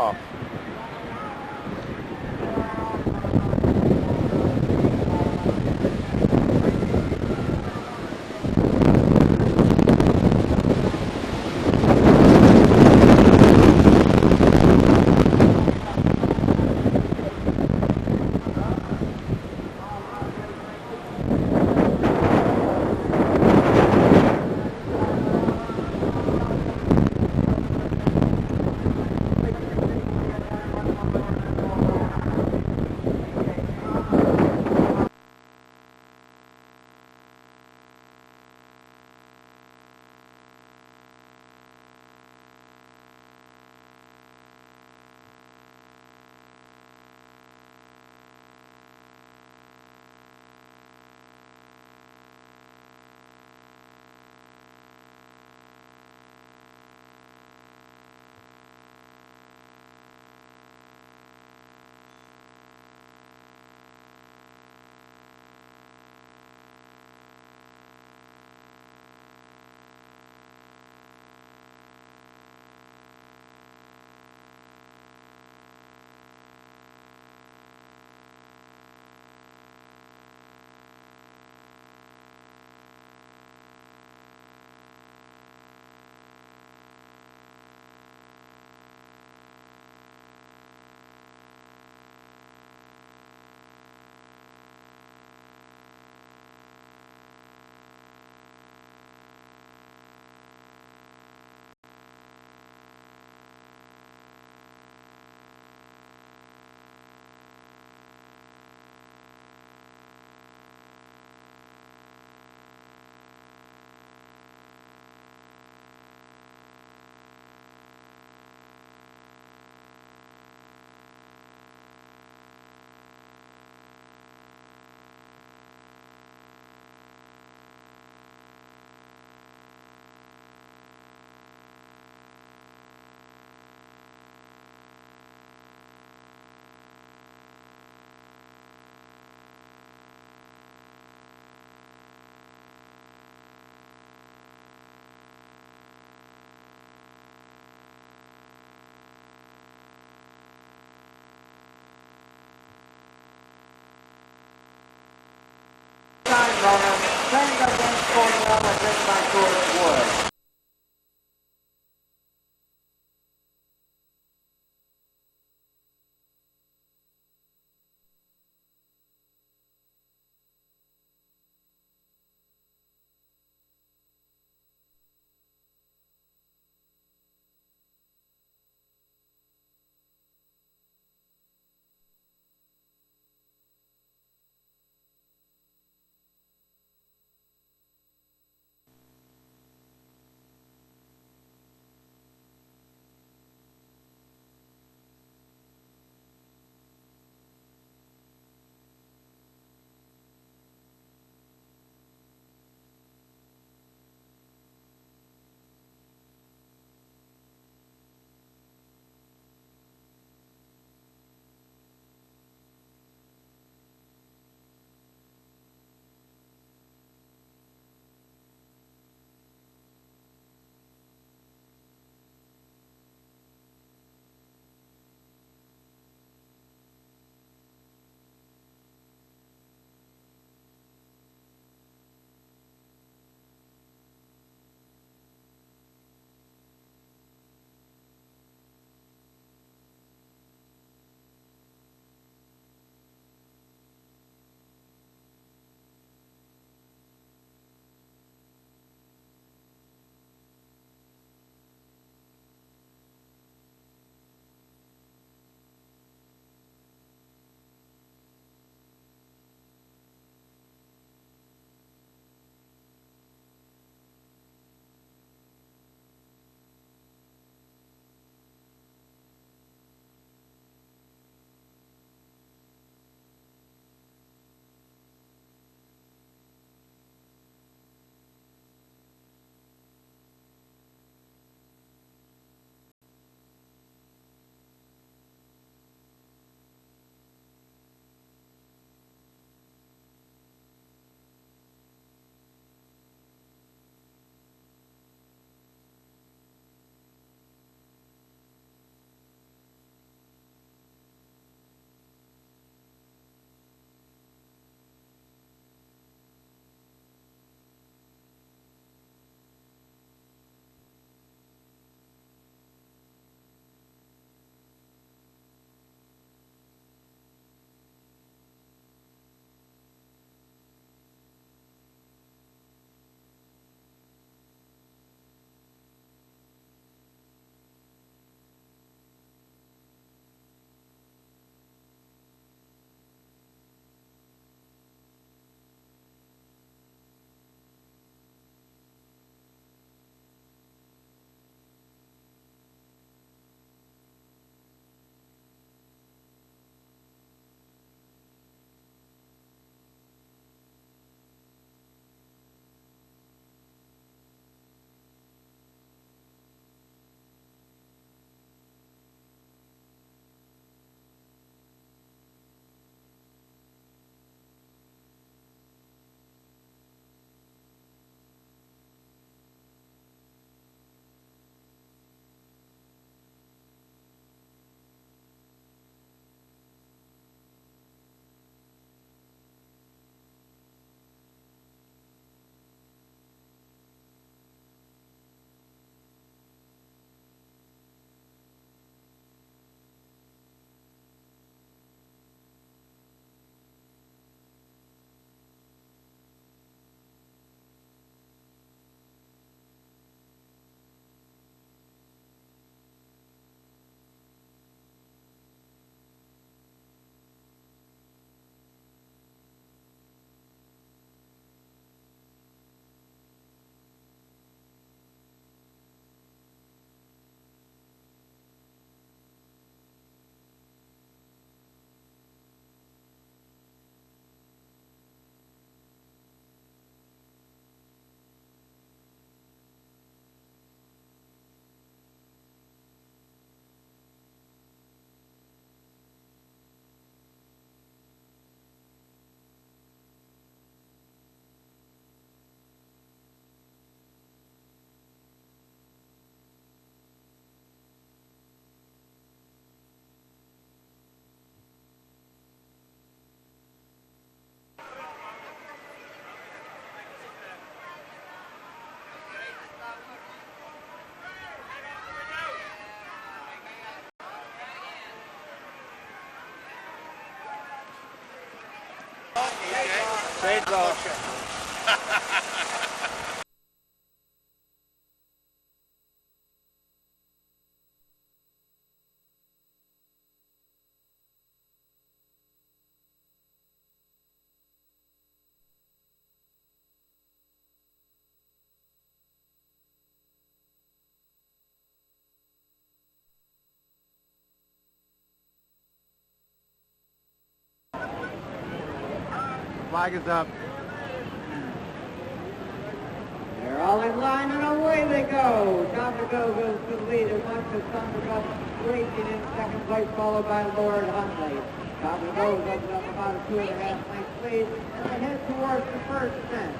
off. Runner, trained against Cornwall and driven by George Wood. Flag is up. They're all in line and away they go. Davidsonville goes to the lead as much as Thundergut racing in second place, followed by Lord Huntley. Davidsonville opens up about a 2.5 length lead and they head towards the first fence.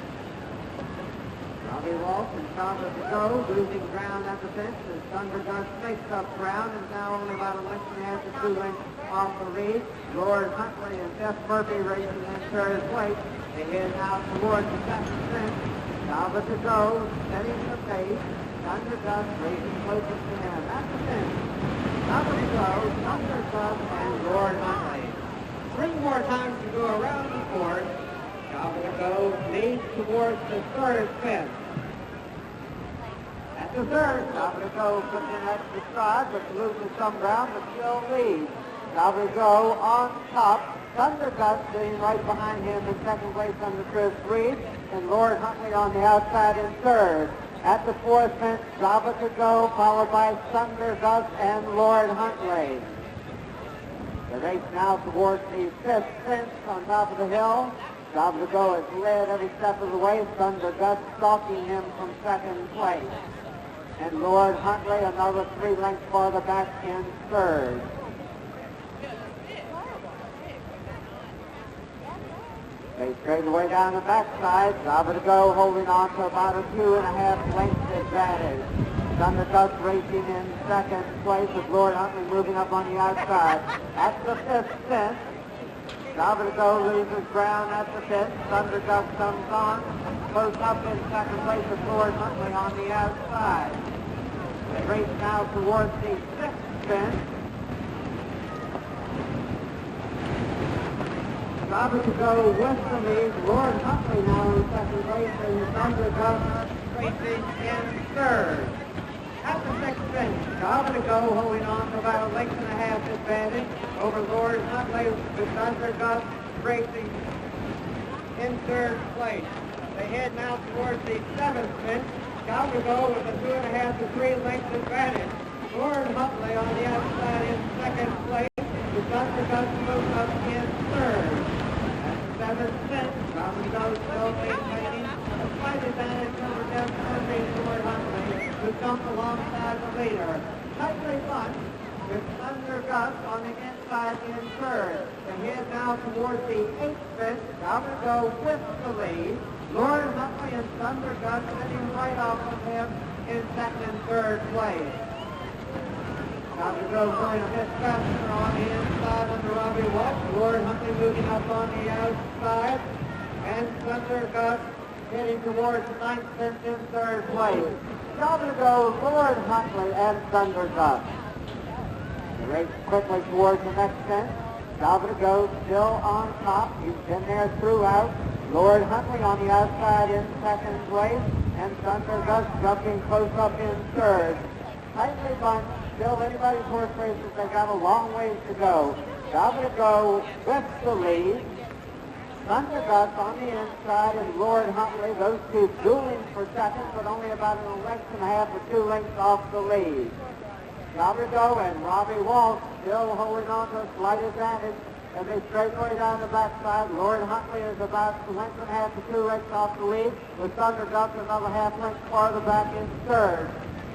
Robbie Walsh and Davidsonville losing ground at the fence as Thundergut makes up ground and now only about a length and a half to 2 lengths off the lead. Lord Huntley and Jeff Murphy racing in third place. They head now towards the second fence. Davidsonville setting the pace. Thundergut racing closest to him at the fence. Davidsonville, Thundergut, and Lord Huntley. 3 more times to go around the course. Davidsonville leads towards the third fence. At the third, Davidsonville puts in extra stride, but loses some ground, but still leads. Davidsonville on top. Thundergut sitting right behind him in second place under Chris Reed, and Lord Huntley on the outside in third. At the fourth fence, Davidsonville, followed by Thundergut and Lord Huntley. The race now towards the fifth fence on top of the hill. Davidsonville is led every step of the way. Thundergut stalking him from second place. And Lord Huntley another 3 lengths farther back in third. They straight away down the backside. Davidsonville holding on to about a 2.5 length advantage. Thundergut racing in second place with Lord Huntley moving up on the outside. At the fifth fence, Davidsonville loses ground at the fence. Thundergut comes on. Close up in second place with Lord Huntley on the outside. They race now towards the sixth fence. Davidsonville with the lead. Lord Huntley now in second place and Thundergut racing in third. At the sixth fence, Davidsonville holding on to about a length and a half advantage over Lord Huntley with Thundergut racing in third place. They head now towards the seventh fence. Davidsonville with a 2.5 to 3 length advantage. Lord Huntley on the outside in second place with Thundergut moves up in third. At the seventh fence, Davidsonville still maintaining a slight advantage over Jeff Murphy and Lord Huntley, who jumped alongside the leader. Tightly bunched with Thundergut on the inside in third. They head now towards the eighth fence. Davidsonville with the lead. Lord Huntley and Thundergut sitting right off of him in second and third place. Davidsonville going a bit faster on the inside under Robbie Walsh. Lord Huntley moving up on the outside. And Thundergut heading towards the ninth fence in third place. Davidsonville, Lord Huntley, and Thundergut. The race quickly towards the next fence. Davidsonville still on top. He's been there throughout. Lord Huntley on the outside in second place. And Thundergut jumping close up in third. Tightly bunched. Still anybody's horse races. They've got a long ways to go. Davidsonville with the lead. Thundergut on the inside and Lord Huntley, those two dueling for second, but only about a length and a half or 2 lengths off the lead. Davidsonville and Robbie Walsh still holding on to a slight advantage as they straightaway down the backside. Lord Huntley is about a length and a half to 2 lengths off the lead, with Thundergut another half length farther back in third.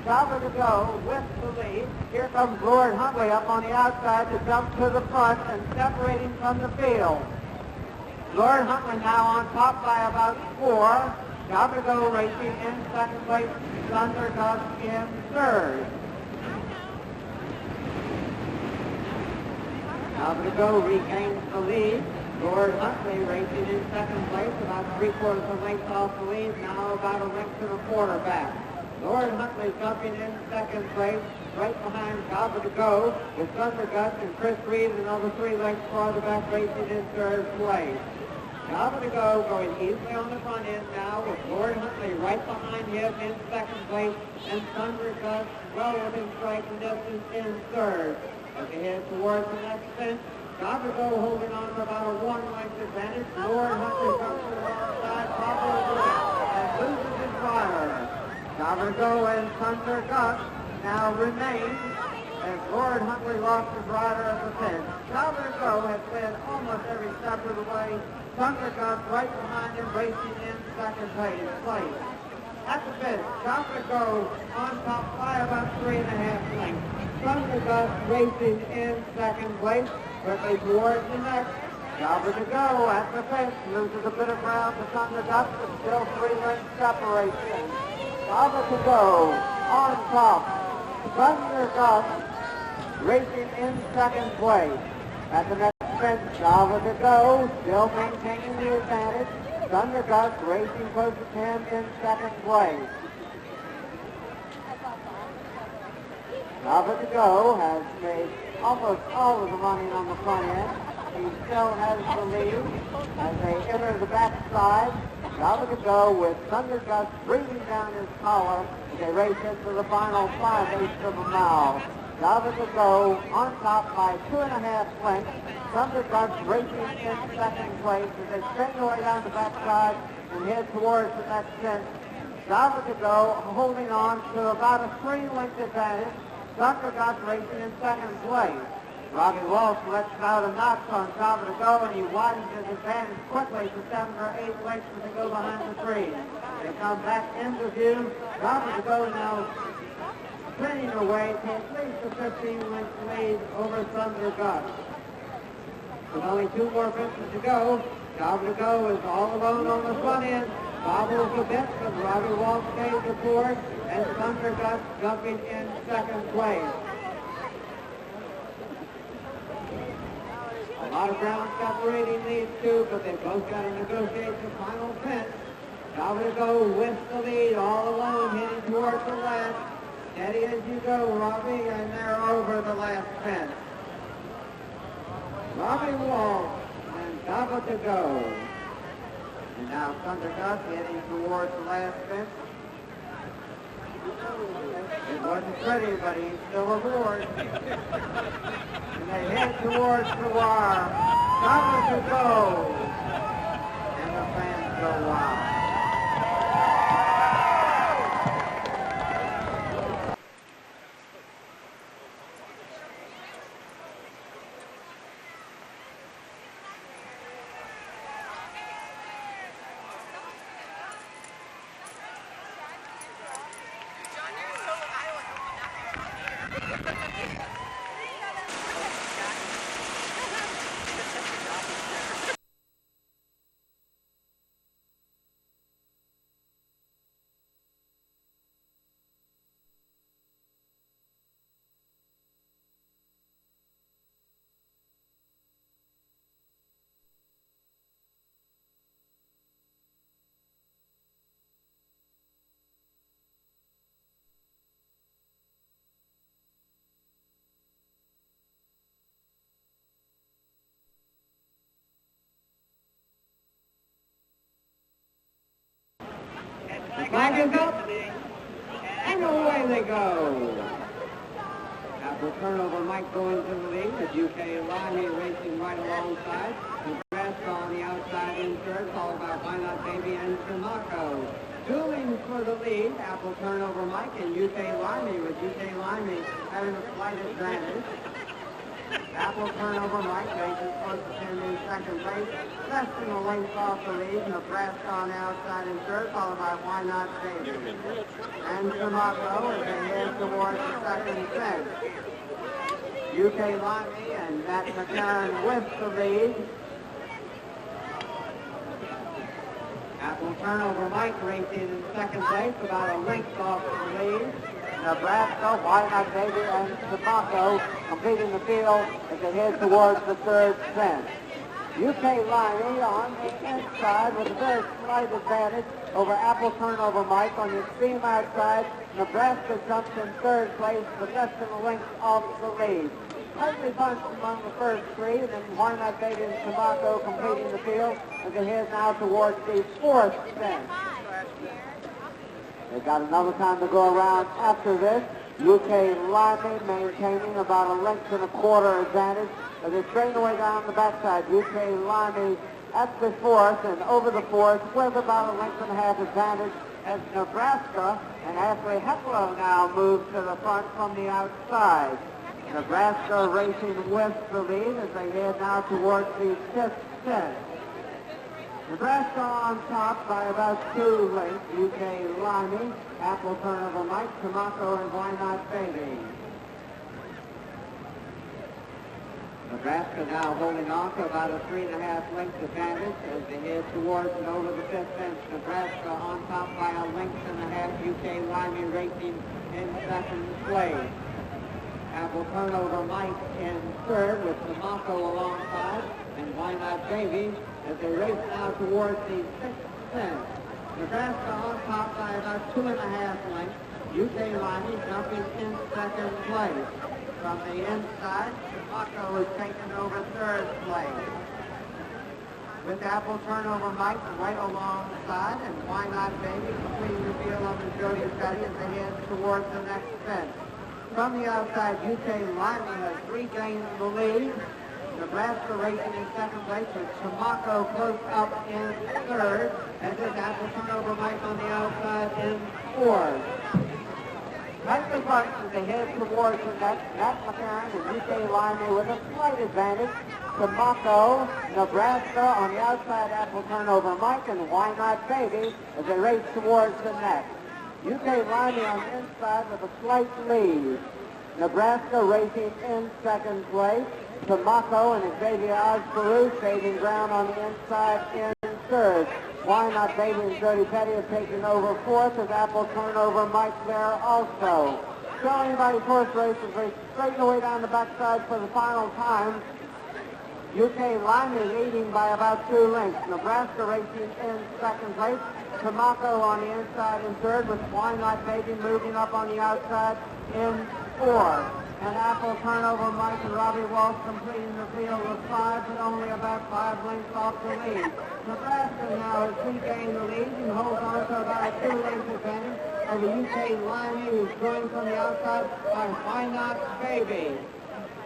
Davidsonville with the lead. Here comes Lord Huntley up on the outside to jump to the front and separating from the field. Lord Huntley now on top by about 4. Davidsonville racing in second place. Thundergut in third. Davidsonville regains the lead. Lord Huntley racing in second place, about 3/4 of a length off the lead. Now about a length and a quarter back. Lord Huntley jumping in second place, right behind Davidsonville with Thundergut and Chris Reed another 3 lengths farther back racing in third place. Davidsonville going easily on the front end now with Lord Huntley right behind him in second place and Thundergut well within striking distance in third. As they head towards the next fence, Davidsonville holding on to about a 1 length advantage. Lord Huntley comes to the wrong side, probably and loses his rider. Davidsonville and Thundergut now remain as Lord Huntley lost his rider at the fence. Calvin Go has led almost every step of the way. Thundergut right behind him, racing in second place. At the fence, Calvin Go on top by about 3.5 lengths. Thundergut racing in second place, quickly towards the next. Calvin Go at the fence, loses a bit of ground to Thundergut, but still 3 lengths separation. Calvin Go on top. Thundergut racing in second place. At the next fence, Calvin Go still maintaining the advantage. Thundergut racing close to him in second place. Calvin Go has made almost all of the running on the front end. He still has the lead as they enter the backside. Calvin Go with Thundergut breathing down his collar as they race into the final 5/8 of a mile. Calvin Go on top by 2.5 lengths. Thundergut racing in second place as they straighten their way down the backside and head towards the next fence. Calvin Go holding on to about a 3-length advantage. Thundergut racing in second place. Robbie Walsh lets out a notch on Calvin Go, and he widens his advantage quickly to 7 or 8 lengths as they go behind the trees. They come back into view. Calvin Go now spinning away to at least a 15-length lead over Thundergut. With only 2 more fences to go, Calvin Go is all alone on the front end. Bobbles a bit, but Robbie Walsh stays the fourth, and Thundergut jumping in second place. A lot of ground separating these two, but they both got to negotiate the final fence. Calvin Go with the lead, all alone, heading towards the last. Steady as you go, Robbie, and they're over the last fence. Robbie Walsh and Calvin Go. And now Thundergut heading towards the last fence. It wasn't pretty, but he's still aboard. And they head towards the wire. Calvin Go. And the fans go wild. Flag is up, and away they go. After turnover, Mike going to the lead, with UK Limey racing right alongside. Nebraska on the outside insert, followed by Why Not Baby and Shamako. Dueling for the lead, Apple turnover Mike and UK Limey, with UK Limey having a slight advantage. Apple turnover Mike races close to 10 in second place. Less than a length off the lead. Nebraska on the outside in third, followed by Why Not Baby. And Shamako as they head towards the second fence. UK Limey and Matt McCarron with the lead. Apple turnover Mike racing in second place, about a length off the lead. Nebraska, Why Not Baby, and Shamako completing the field as they head towards the third fence. UK Limey on the inside with a very slight advantage over Apple turnover Mike on the extreme outside. Nebraska jumps in third place with less than a length off the lead. Tightly bunched among the first 3, and then Why Not Baby and Shamako completing the field as they head now towards the fourth fence. They've got another time to go around after this. UK Limey maintaining about a length and a quarter advantage as they straighten away down the backside. UK Limey at the fourth and over the fourth with about a length and a half advantage as Nebraska and Ashley Heplow now move to the front from the outside. Nebraska racing with the lead as they head now towards the 5th set. Nebraska on top by about 2 lengths. UK Limey, Apple Turnover Mike, Tomaco, and Why Not Baby. Nebraska now holding on to about a 3.5 length advantage as they head towards and over the 5th fence. Nebraska on top by a 1.5 lengths. UK Limey racing in second place. Apple Turnover Mike in third with Tomaco alongside, and Why Not Baby as they race now towards the 6th fence. Nebraska on top by about 2.5 lengths. UK Limey jumping in second place. From the inside, Tomaco is taking over third place. With Apple Turnover Mike right alongside, and Why Not Baby completing the field of the Jody Cuddy as they head towards the next fence. From the outside, UK Limey has regained the lead. Nebraska racing in second place with Tomaco close up in third, and this Apple Turnover Mike on the outside in fourth. Right in front as they head towards the next, Matt McCarran and UK Limey with a slight advantage. Tomaco, Nebraska on the outside, Apple Turnover Mike, and Why Not Baby as they race towards the next. UK Limey on the inside with a slight lead. Nebraska racing in second place. Tomaco and Xavier Osperu saving ground on the inside in third. Why Not Baby and Jody Petty have taken over fourth as Apple Turnover Mike there also. So anybody's horse races race straighten away down the backside for the final time. UK Limey leading by about 2 lengths. Nebraska racing in second place. Tomaco on the inside in third with Why Not Baby moving up on the outside in fourth. And Apple Turnover Mike and Robbie Walsh completing the field with 5, but only about 5 lengths off the lead. Nebraska now has regained the lead and holds on to about a 2-length advantage over UK Limey, who's joined from the outside by Why Not Baby.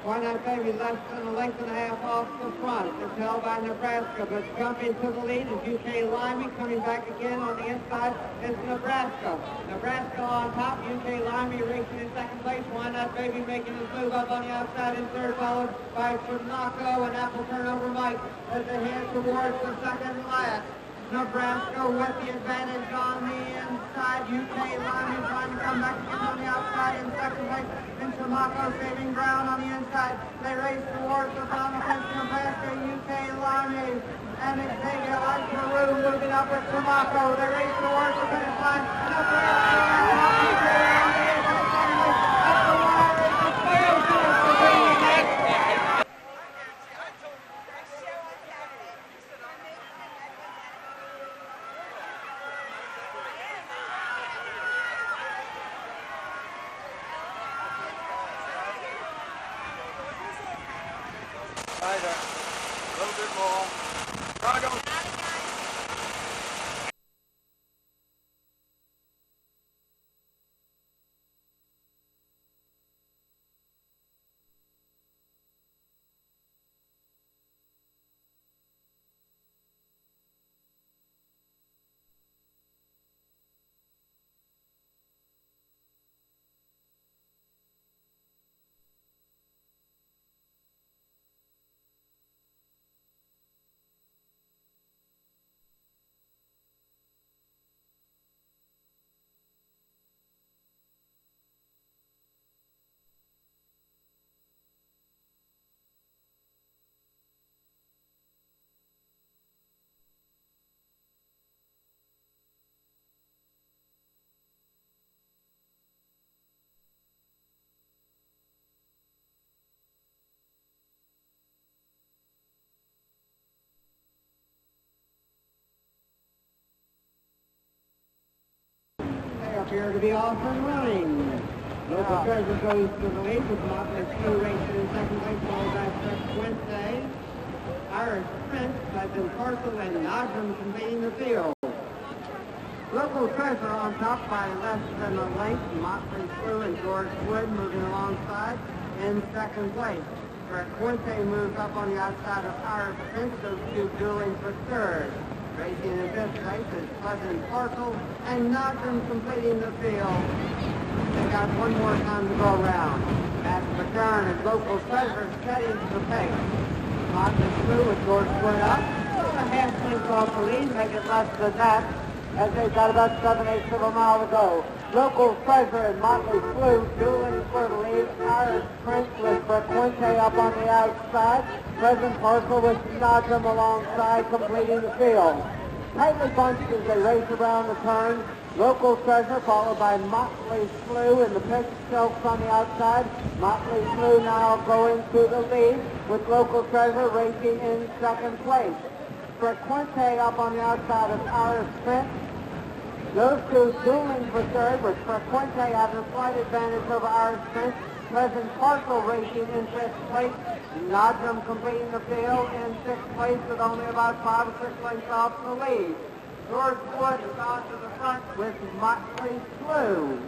Why Not Baby less than a length and a half off the front. It's held by Nebraska, but jumping to the lead is UK Limey. Coming back again on the inside is Nebraska. Nebraska on top, UK Limey racing in second place. Why Not Baby making his move up on the outside in third, followed by Tomaco and Apple Turnover Mike as they head towards the second lap. Nebraska with the advantage on the inside. UK Limey trying to come back again on the outside in second place. And Tomaco saving ground on the inside. They race towards the final fence. Nebraska, UK Limey, and Xavier Osperu moving up with Tomaco. They race towards the finish line. Nebraska on top. UK Limey is in second place. At the wire is the field. A little bit more. Right on. Appear to be off and running. Local Treasure goes to the lead with Motley Q racing in second place, followed by Fred Wednesday. Irish Prince, Legend Parcel, and Nagram completing the field. Local Treasure on top by less than a length. Motley Q and George Wood moving alongside in second place. Fred Wednesday moves up on the outside of Irish Prince, those two dueling for third. Racing in fifth place is Pleasant Parcel, and Nagram completing the field. They got one more time to go around. Matt turn and local treasure steady to the pace. Motley Blue with George split up. A half length off the lead, make it less than that, as they've got about 7/8 of a mile to go. Local Treasure and Motley Blue dueling for the lead. Irish Prince with Frequente up on the outside. Present Parcel with Nadram alongside, completing the field. Tightly bunched as they race around the turn. Local Treasure followed by Motley Blue and the Pink Silks on the outside. Motley Blue now going to the lead with Local Treasure racing in second place. Frequente up on the outside of Irish Prince. Those two dueling for third, with Frequente having a slight advantage over Irish Prince. Present Parcel racing in fifth place. Nadram completing the field in sixth place with only about 5 or 6 lengths off the lead. George Wood is on to the front with Motley Blue.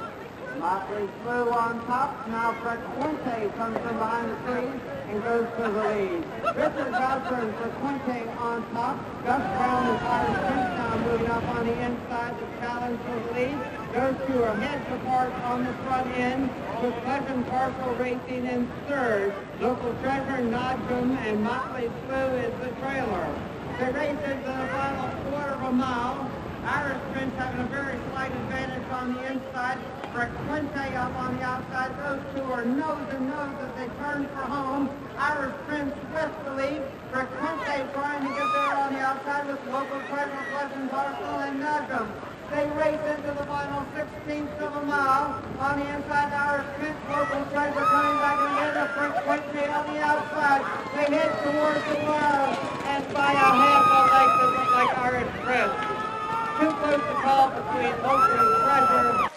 Motley Blue on top. Now Frequente comes from behind the trees and goes to the lead. Richard Bowser and Frequente on top. Gus Brown and Irish Prince now moving up on the inside to challenge for the lead. Those two are heads apart on the front end, with Pleasant Parcel racing in third. Local Treasure, Nadram, and Motley Blue is the trailer. They race into the final quarter of a mile. Irish Prince having a very slight advantage on the inside. Frequente up on the outside. Those two are nose and nose as they turn for home. Irish Prince with the lead. Frequente trying to get there on the outside with Local Treasure, Pleasant Parcel, and Nadram. They race into the final 16th of a mile. On the inside, Irish Prince, Local Treasure coming back in the Frequente on the outside. They head towards the wire, and by a half a length, it looks like Irish Prince. Too close to call between Local Treasure.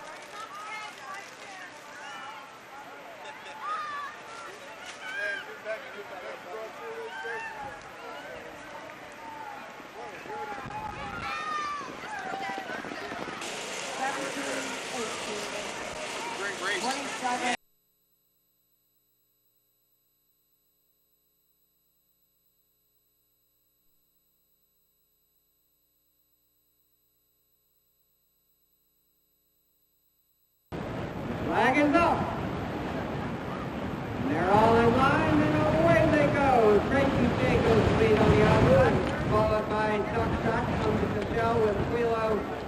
Flag is up. And they're all in line, and away they go. Tracy Jacobs lead on the outside, followed by Duck Shot comes to the show with Quilo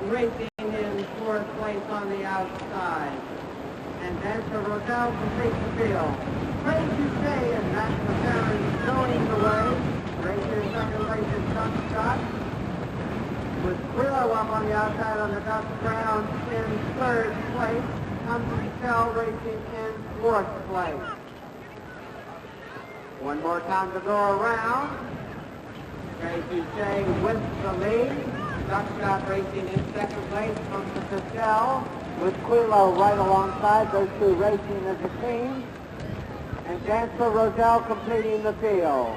racing in fourth place on the outside. And Dancer Roedown completes the field. Tracy Jay and Matt McCarran showing the way. Racing in second place is Duck Shot, with Quilo up on the outside on the Duck Brown in third place. Shell racing in fourth place. One more time to go around. Tracy Shea with the lead. Duckshot racing in second place comes to Castell with Quilo right alongside. Those two racing as a team. And Dancer Roselle completing the field.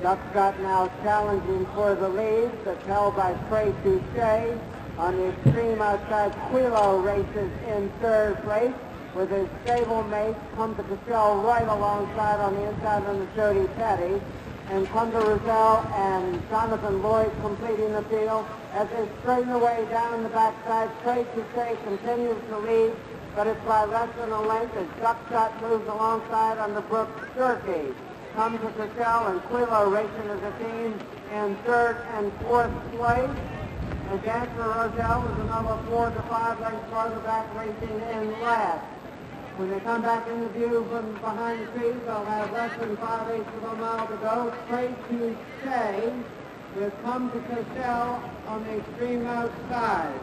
Duckshot now challenging for the lead. That's held by Tracy Shea. On the extreme outside, Quilo races in third place with his stablemate Come to Castell right alongside on the inside on the Jody Petty. And Come to Roselle and Jonathan Lloyd completing the field. As they straighten away down the backside, Tracy Shea continues to lead, but it's by less than a length as Duckshot moves alongside on the Brooke Jerky. Come to Castell and Quilo racing as a team in third and fourth place. And Dancer Roselle is another 4 to 5 lengths farther back racing in last. When they come back into view from behind the trees, they'll have less than 5/8 of a mile to go. Tracy Shea will Come to Castell on the extreme outside.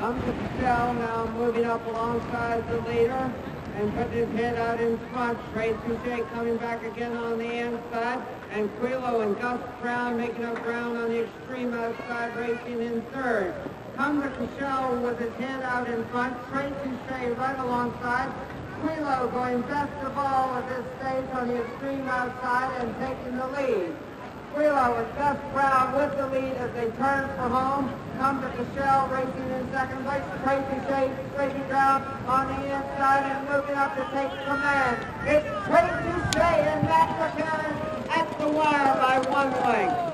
Come to Castell now moving up alongside the leader and put his head out in front. Tracy Shea coming back again on the inside. And Quilo and Gus Brown making up ground on the extreme outside, racing in third. Come to Castell with his head out in front. Tracy Shea right alongside. Quilo going best of all at this stage on the extreme outside and taking the lead. Quilo and Gus Brown with the lead as they turn for home. Come to Castell racing in second place. Tracy Shea racing down on the inside and moving up to take command. It's Tracy Shea and Matt McCarran at the wire by 1 length.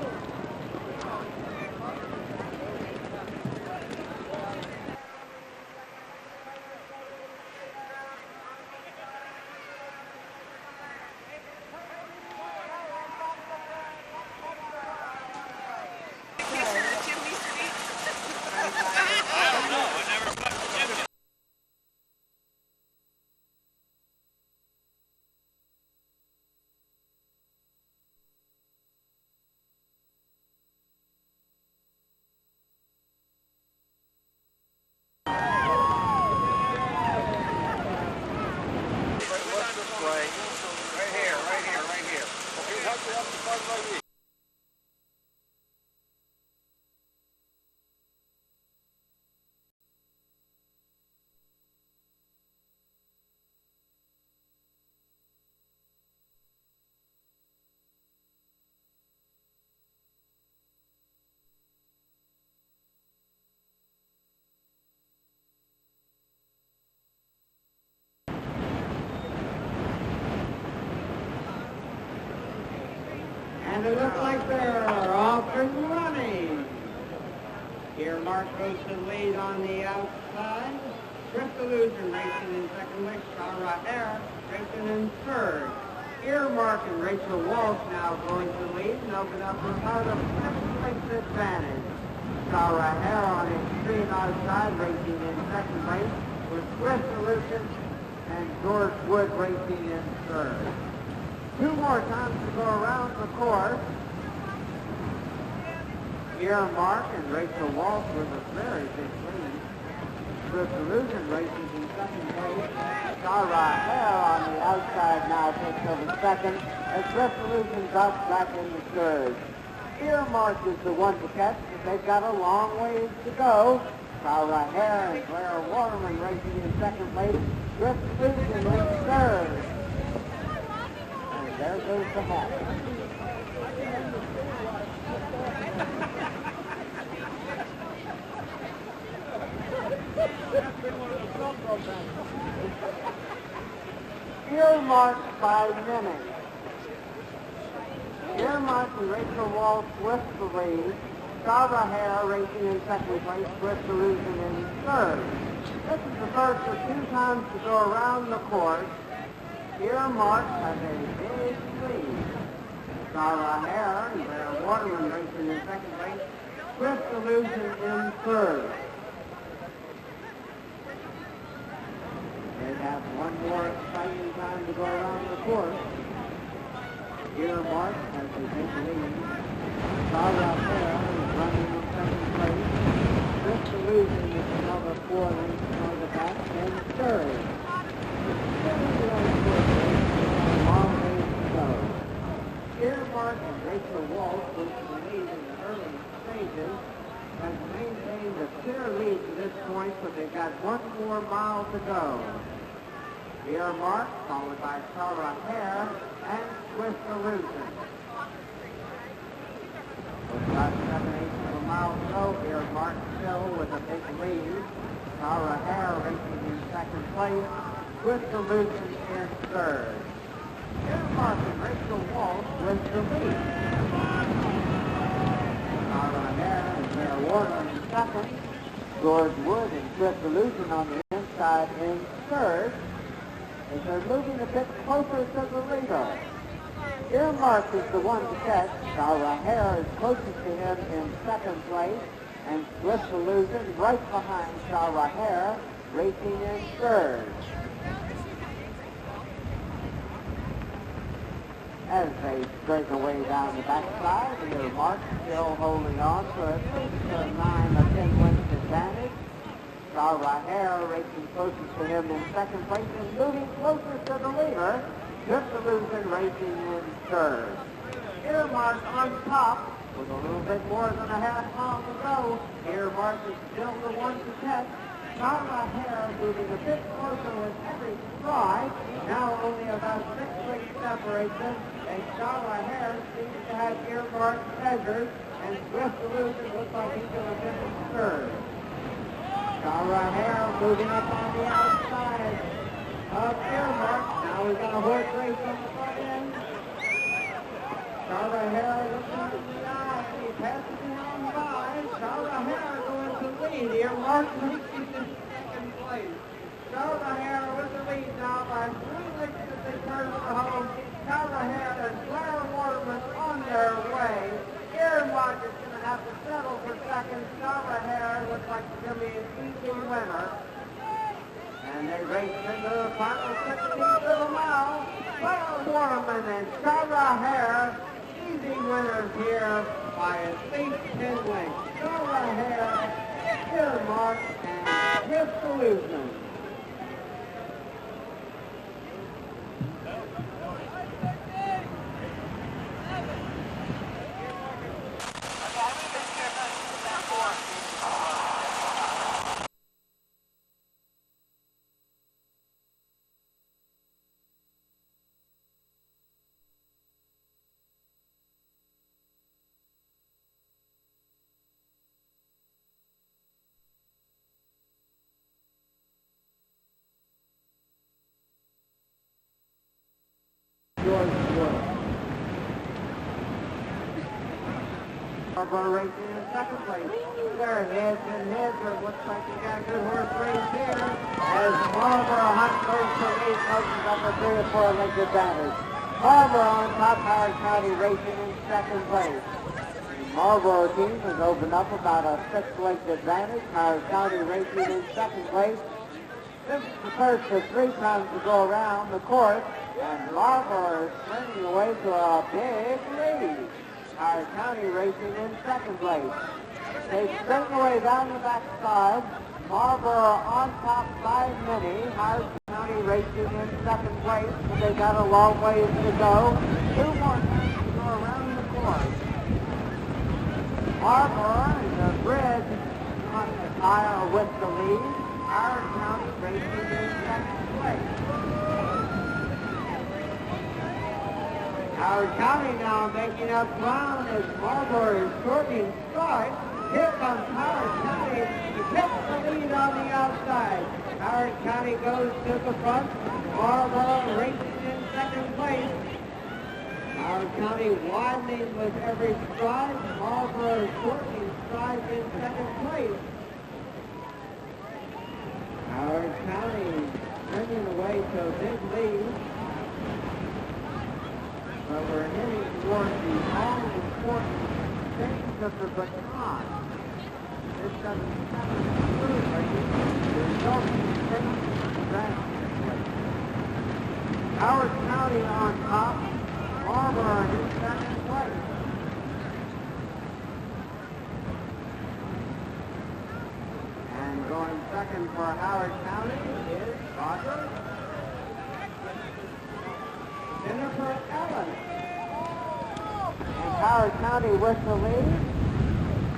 And it looks like they're off and running. Here, Mark goes to the lead on the outside. Illusion racing in second place. Sarah Hare racing in third. Earmark and Rachel Walsh now going to the lead and open up about a 7-place advantage. Sarah Hare on the extreme outside racing in second place with Illusion and George Wood racing in third. Two more times to go around the course. Earmark and Rachel Walsh with a very big lead. Illusion racing in second place. Sarah Hare on the outside now takes over second as Illusion drops back into third. Earmark is the one to catch, but they've got a long ways to go. Sarah Hare and Claire Waterman racing in second place. Illusion in third. And there goes the hat. Earmarked by minutes. Earmark and Rachel Walsh with the lead. Sarah Hare racing in second place, with Illusion in third. This is the first of two times to go around the course. Earmark has a big lead. Sarah Hare and Claire Waterman racing in second place, with Illusion in third. They have one more exciting time to go around the course. Earmark has a big lead. Sarah Hare is running in second place. This Illusion is another 4 lengths on the back in third. Long ways to go. Earmark and Rachel Walsh, with the lead in the early stages, has maintained a clear lead to this point, but they've got 1 more mile to go. Earmark, followed by Sarah Hare and Swift Illusion. With about 7/8 of a mile to go, Earmark still with a big lead. Sarah Hare racing in second place, Swift Illusion in third. Earmark and Rachel Walsh with the lead. Sarah Hare and Claire Waterman in second. George Wood and Swift Illusion on the inside in third. As they're moving a bit closer to the leader. Earmark is the one to catch. Sarah Hare is closest to him in second place, and Swift Illusion right behind Sarah Hare, racing in third. As they straighten away down the backside, Earmark still holding on for at least a 9 or 10 length advantage. Sarah Hare racing closest to him in second place and moving closer to the leader. Swift Illusion racing in third. Earmark on top with a little bit more than a half mile to go. Earmark is still the one to catch. Sarah Hare moving a bit closer with every stride. Now only about 6 lengths separate them. And Sarah Hare seems to have Earmark measured. And Swift Illusion looks like he's going to finish third. Sarah Hare moving up on the outside of Earmark. Now we've got a horse race on the front end. Sarah Hare looking in the eye. He passes him on by. Sarah Hare going to lead. Earmark makes it in second place. Sarah Hare with the lead now by 3 lengths as they turn for home. Sarah Hare and Claire Waterman on their way. Earmark is going to have to settle for second. Sarah Hare looks like she's going to be an easy winner. And they race into the final 16th of a mile. Claire Waterman and Sarah Hare, easy winners here by at least 10 lengths. Sarah Hare, Earmark, and Swift Illusion. Marlborough racing in second place. They're heads and heads, but it looks like they got a good horse race here. As Marlborough Hunt goes to lead, opens up a 3 or 4 length advantage. Marlborough on top, Howard County racing in second place. The Marlborough team has opened up about a 6 length advantage. Howard County racing in second place. This is the first of 3 times to go around the course, and Marlborough is swinging away to a big lead. Howard County racing in second place. They spring away down the backside. Marlborough on top by many. Howard County racing in second place, but they got a long ways to go. 2 more times to go around the course. Marlborough is a bridge on the tile with the lead. Howard County racing in second place. Howard County now making up ground as Marlborough is shortening stride. Here comes Howard County. He takes the lead on the outside. Howard County goes to the front. Marlborough racing in second place. Howard County widening with every stride. Marlborough is shortening strides in second place. Howard County bringing away to a big lead. But we're heading towards the all-important change of the baton. This doesn't happen smoothly. The resulting change drastically. Howard County on top. Marlborough in second place. And going second for Howard County is Roger. Jennifer Ellen. And Howard County with the lead.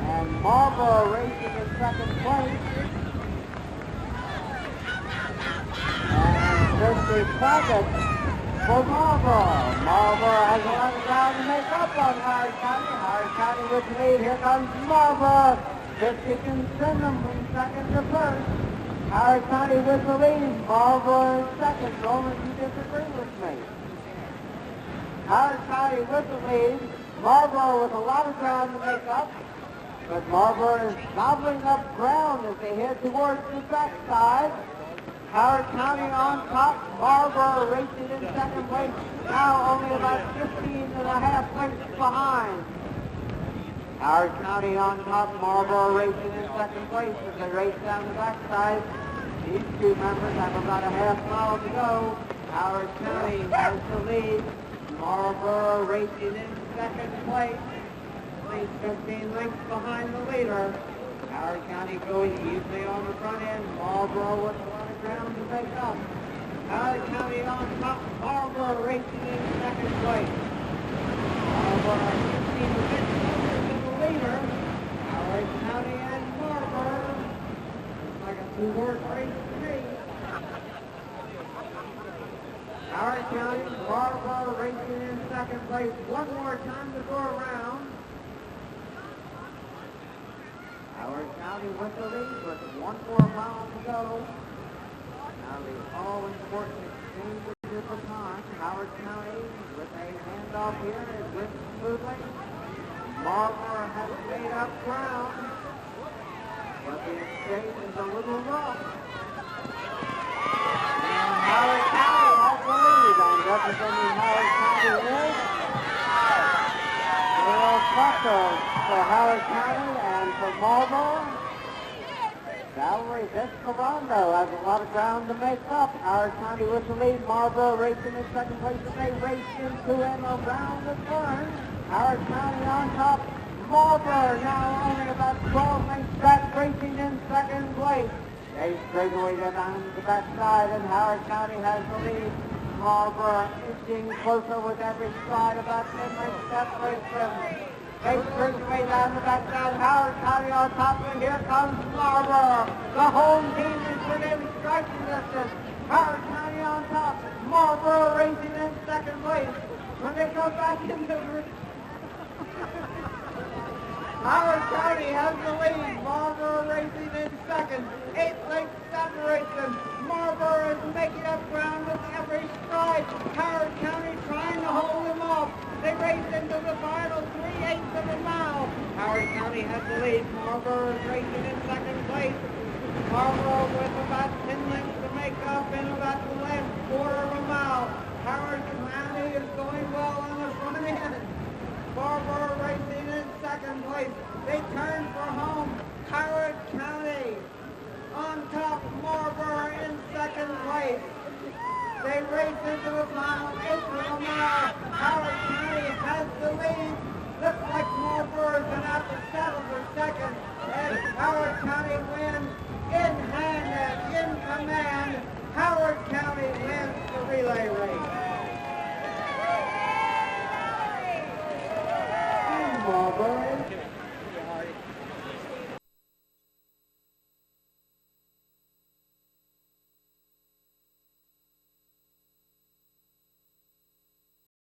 And Marlborough racing in second place. And Christy Claggett for Marlborough. Marlborough has a lot of ground to make up on Howard County. Howard County with the lead. Here comes Marlborough. Christy can send them from second to first. Howard County with the lead. Marlborough in second. Roman, you disagree with me. Howard County with the lead. Marlborough with a lot of ground to make up. But Marlborough is gobbling up ground as they head towards the backside. Howard County on top. Marlborough racing in second place. Now only about 15.5 lengths behind. Howard County on top. Marlborough racing in second place as they race down the backside. These two members have about a half mile to go. Howard County has the lead. Marlborough racing in second place. Leads 15 lengths behind the leader. Howard County going easily on the front end. Marlborough with a lot of ground to make up. Howard County on top. Marlborough racing in second place. Marlborough 15 a bit closer to the leader. Howard County and Marlborough. Looks like a 2-horse race to me. Howard County, Marlborough racing in second place. One more time to go around. Howard County with the lead with 1 more mile to go. Now the all-important exchange of the baton. Howard County with a handoff here is went smoothly. Marlborough has made up ground, but the exchange is a little rough. And Howard County has the lead, and representing Howard County is Dale Tucker for Howard County, and for Marlborough, Valerie Vescovondo has a lot of ground to make up. Howard County with the lead. Marlborough racing in second place as they race into and around the turn. Howard County on top. Marlborough now only about 12 lengths back, racing in second place. They straight away down the backside, and Howard County has the lead. Marlborough inching closer with every stride, about 10 lengths separates them. They straight away down the backside. Howard County on top, and here comes Marlborough. The home team is within striking distance. Howard County on top. Marlborough racing in second place. When they come back into the... Howard County has the lead. Marlborough racing in second. 8 lengths separates them. Marlborough is making up ground with every stride. Howard County trying to hold him off. They race into the final 3/8 of a mile. Howard County has the lead. Marlborough is racing in second place. Marlborough with about 10 lengths to make up in about the last quarter of a mile. Howard County is going well on the front end. Marlborough racing in second place. They turn for home. Howard County on top. Marlborough in second place. They race into the final eighth of a mile. Howard County has the lead. Looks like Marlborough is going to have to settle for second.